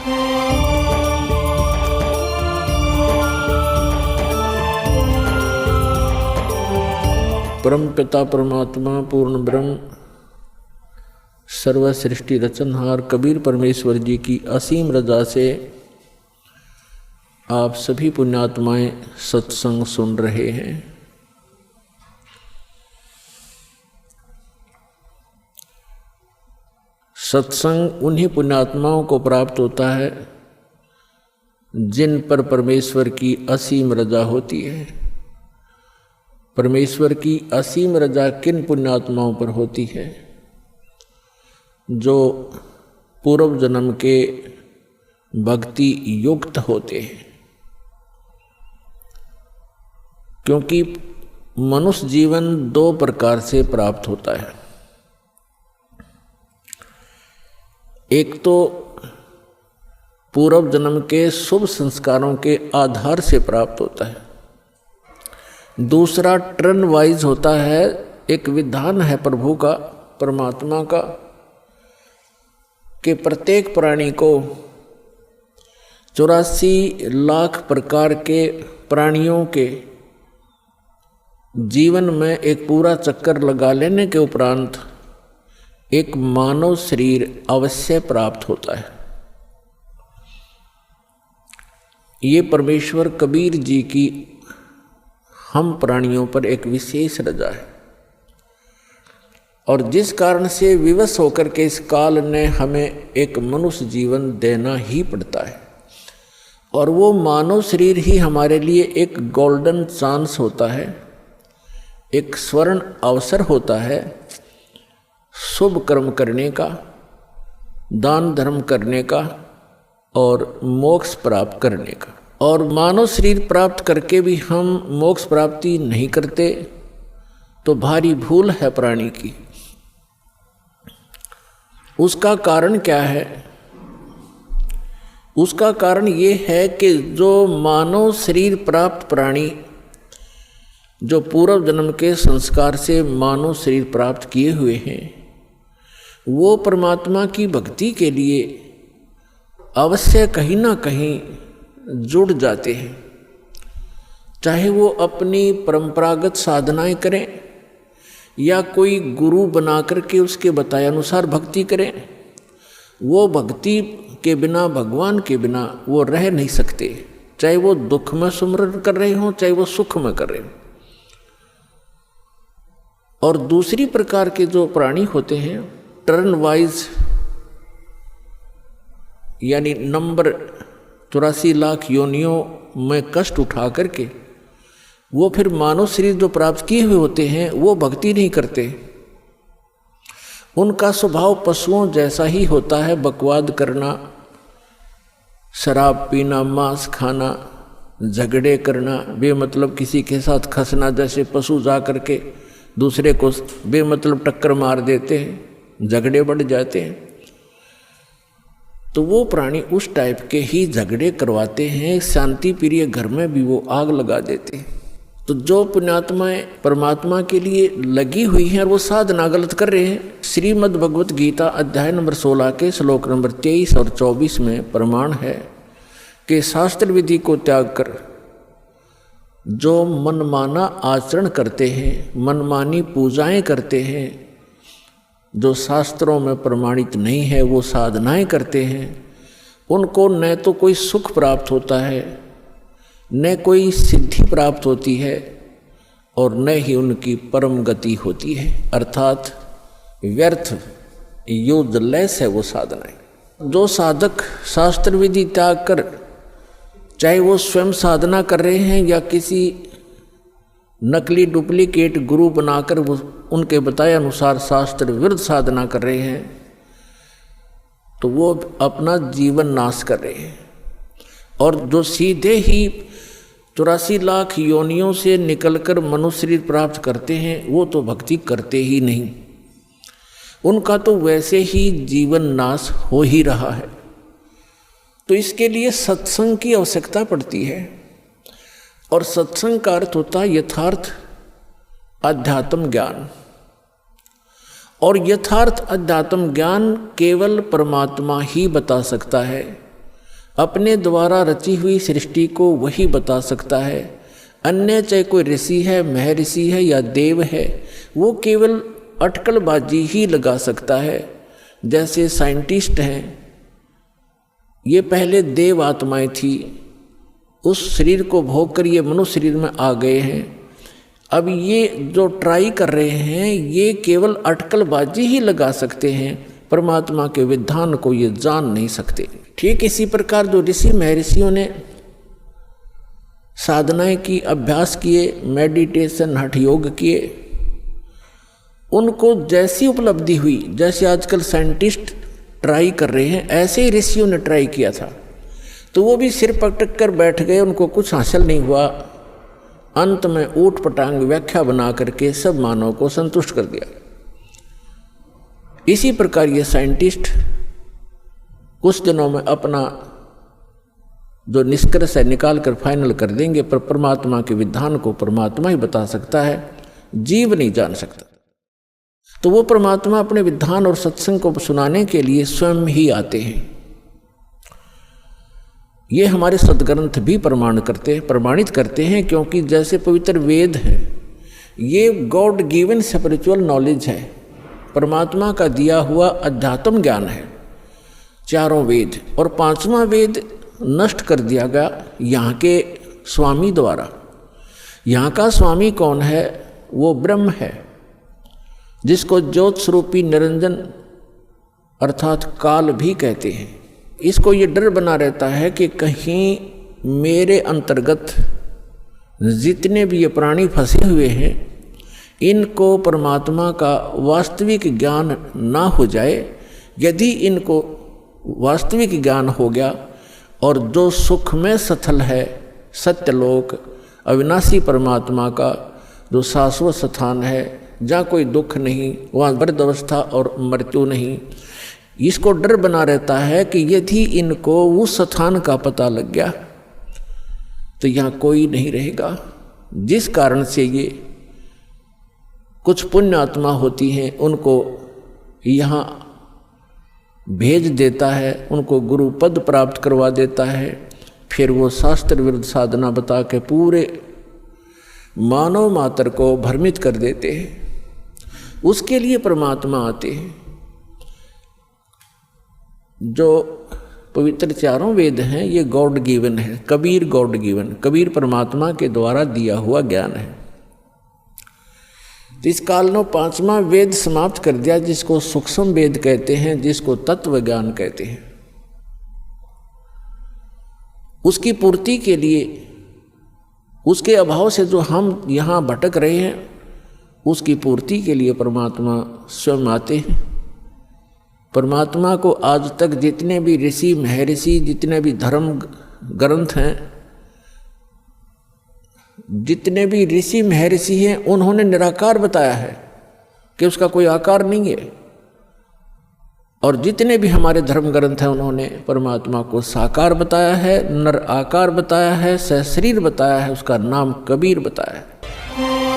परम पिता परमात्मा पूर्ण ब्रह्म सर्व सृष्टि रचनहार कबीर परमेश्वर जी की असीम रजा से आप सभी पुण्यात्माएं सत्संग सुन रहे हैं। सत्संग उन्हीं पुण्यात्माओं को प्राप्त होता है जिन पर परमेश्वर की असीम रजा होती है। परमेश्वर की असीम रजा किन पुण्यात्माओं पर होती है? जो पूर्व जन्म के भक्ति युक्त होते हैं। क्योंकि मनुष्य जीवन दो प्रकार से प्राप्त होता है। एक तो पूर्व जन्म के शुभ संस्कारों के आधार से प्राप्त होता है, दूसरा टर्न वाइज होता है। एक विधान है प्रभु का, परमात्मा का, कि प्रत्येक प्राणी को 84 लाख प्रकार के प्राणियों के जीवन में एक पूरा चक्कर लगा लेने के उपरांत एक मानव शरीर अवश्य प्राप्त होता है। ये परमेश्वर कबीर जी की हम प्राणियों पर एक विशेष रजा है, और जिस कारण से विवश होकर के इस काल ने हमें एक मनुष्य जीवन देना ही पड़ता है। और वो मानव शरीर ही हमारे लिए एक गोल्डन चांस होता है, एक स्वर्ण अवसर होता है शुभ कर्म करने का, दान धर्म करने का और मोक्ष प्राप्त करने का। और मानव शरीर प्राप्त करके भी हम मोक्ष प्राप्ति नहीं करते तो भारी भूल है प्राणी की। उसका कारण क्या है? उसका कारण ये है कि जो मानव शरीर प्राप्त प्राणी जो पूर्व जन्म के संस्कार से मानव शरीर प्राप्त किए हुए हैं, वो परमात्मा की भक्ति के लिए अवश्य कहीं ना कहीं जुड़ जाते हैं। चाहे वो अपनी परंपरागत साधनाएं करें या कोई गुरु बना करके उसके बताए अनुसार भक्ति करें, वो भक्ति के बिना, भगवान के बिना वो रह नहीं सकते। चाहे वो दुख में सुमरन कर रहे हों, चाहे वो सुख में कर रहे हों। और दूसरी प्रकार के जो प्राणी होते हैं टर्न वाइज, यानी नंबर 84 लाख योनियों में कष्ट उठा करके वो फिर मानव शरीर जो प्राप्त किए हुए होते हैं वो भक्ति नहीं करते। उनका स्वभाव पशुओं जैसा ही होता है, बकवाद करना, शराब पीना, मांस खाना, झगड़े करना, बेमतलब किसी के साथ खसना, जैसे पशु जा करके दूसरे को बेमतलब टक्कर मार देते हैं, झगड़े बढ़ जाते हैं। तो वो प्राणी उस टाइप के ही झगड़े करवाते हैं। शांति प्रिय घर में भी वो आग लगा देते हैं। तो जो पुण्यात्माएं परमात्मा के लिए लगी हुई हैं और वो साधना गलत कर रहे हैं, श्रीमद् भगवत गीता अध्याय नंबर 16 के श्लोक नंबर 23 और 24 में प्रमाण है कि शास्त्र विधि को त्याग कर जो मनमाना आचरण करते हैं, मनमानी पूजाएं करते हैं, जो शास्त्रों में प्रमाणित नहीं है वो साधनाएं करते हैं, उनको न तो कोई सुख प्राप्त होता है, न कोई सिद्धि प्राप्त होती है, और न ही उनकी परम गति होती है। अर्थात व्यर्थ, यूजलेस है वो साधनाएं। जो साधक शास्त्र विधि त्याग कर, चाहे वो स्वयं साधना कर रहे हैं या किसी नकली डुप्लीकेट गुरु बनाकर वो उनके बताए अनुसार शास्त्र विरुद्ध साधना कर रहे हैं, तो वो अपना जीवन नाश कर रहे हैं। और जो सीधे ही 84 लाख योनियों से निकलकर मनुष्य शरीर प्राप्त करते हैं वो तो भक्ति करते ही नहीं, उनका तो वैसे ही जीवन नाश हो ही रहा है। तो इसके लिए सत्संग की आवश्यकता पड़ती है। और सत्संग का अर्थ होता है यथार्थ अध्यात्म ज्ञान। और यथार्थ अध्यात्म ज्ञान केवल परमात्मा ही बता सकता है। अपने द्वारा रची हुई सृष्टि को वही बता सकता है। अन्य चाहे कोई ऋषि है, महर्षि है या देव है, वो केवल अटकलबाजी ही लगा सकता है। जैसे साइंटिस्ट हैं, ये पहले देव आत्माएं थी, उस शरीर को भोग कर ये मनुष्य शरीर में आ गए हैं। अब ये जो ट्राई कर रहे हैं ये केवल अटकलबाजी ही लगा सकते हैं, परमात्मा के विधान को ये जान नहीं सकते। ठीक इसी प्रकार जो ऋषि महर्षियों ने साधनाएं की, अभ्यास किए, मेडिटेशन हठ योग किए, उनको जैसी उपलब्धि हुई, जैसे आजकल साइंटिस्ट ट्राई कर रहे हैं, ऐसे ही ऋषियों ने ट्राई किया था। तो वो भी सिर पटक कर बैठ गए, उनको कुछ हासिल नहीं हुआ। अंत में ऊट पटांग व्याख्या बना करके सब मानव को संतुष्ट कर दिया। इसी प्रकार ये साइंटिस्ट कुछ दिनों में अपना जो निष्कर्ष है निकाल कर फाइनल कर देंगे, पर परमात्मा के विधान को परमात्मा ही बता सकता है, जीव नहीं जान सकता। तो वो परमात्मा अपने विधान और सत्संग को सुनाने के लिए स्वयं ही आते हैं। ये हमारे सदग्रंथ भी प्रमाणित करते हैं, क्योंकि जैसे पवित्र वेद है ये गॉड गिवन स्पिरिचुअल नॉलेज है, परमात्मा का दिया हुआ अध्यात्म ज्ञान है चारों वेद। और पांचवा वेद नष्ट कर दिया गया यहाँ के स्वामी द्वारा। यहाँ का स्वामी कौन है? वो ब्रह्म है, जिसको ज्योत स्वरूपी निरंजन अर्थात काल भी कहते हैं। इसको ये डर बना रहता है कि कहीं मेरे अंतर्गत जितने भी ये प्राणी फंसे हुए हैं इनको परमात्मा का वास्तविक ज्ञान ना हो जाए। यदि इनको वास्तविक ज्ञान हो गया और जो सुख में सथल है, सत्यलोक अविनाशी परमात्मा का जो शाश्वत स्थान है, जहाँ कोई दुख नहीं, वहाँ वृद्धावस्था और मृत्यु नहीं, इसको डर बना रहता है कि यदि इनको उस स्थान का पता लग गया तो यहाँ कोई नहीं रहेगा। जिस कारण से ये कुछ पुण्य आत्मा होती हैं उनको यहाँ भेज देता है, उनको गुरु पद प्राप्त करवा देता है। फिर वो शास्त्र विरुद्ध साधना बता के पूरे मानव मात्र को भ्रमित कर देते हैं। उसके लिए परमात्मा आते हैं। जो पवित्र चारों वेद हैं ये गॉड गिवन है, कबीर गॉड गिवन, कबीर परमात्मा के द्वारा दिया हुआ ज्ञान है। तो इस काल ने पांचवा वेद समाप्त कर दिया, जिसको सूक्ष्म वेद कहते हैं, जिसको तत्व ज्ञान कहते हैं। उसकी पूर्ति के लिए, उसके अभाव से जो हम यहाँ भटक रहे हैं, उसकी पूर्ति के लिए परमात्मा स्वयं आते हैं। परमात्मा को आज तक जितने भी ऋषि महर्षि, जितने भी धर्म ग्रंथ हैं, जितने भी ऋषि महर्षि हैं, उन्होंने निराकार बताया है कि उसका कोई आकार नहीं है। और जितने भी हमारे धर्म ग्रंथ हैं उन्होंने परमात्मा को साकार बताया है, नर आकार बताया है, सहशरीर बताया है, उसका नाम कबीर बताया है।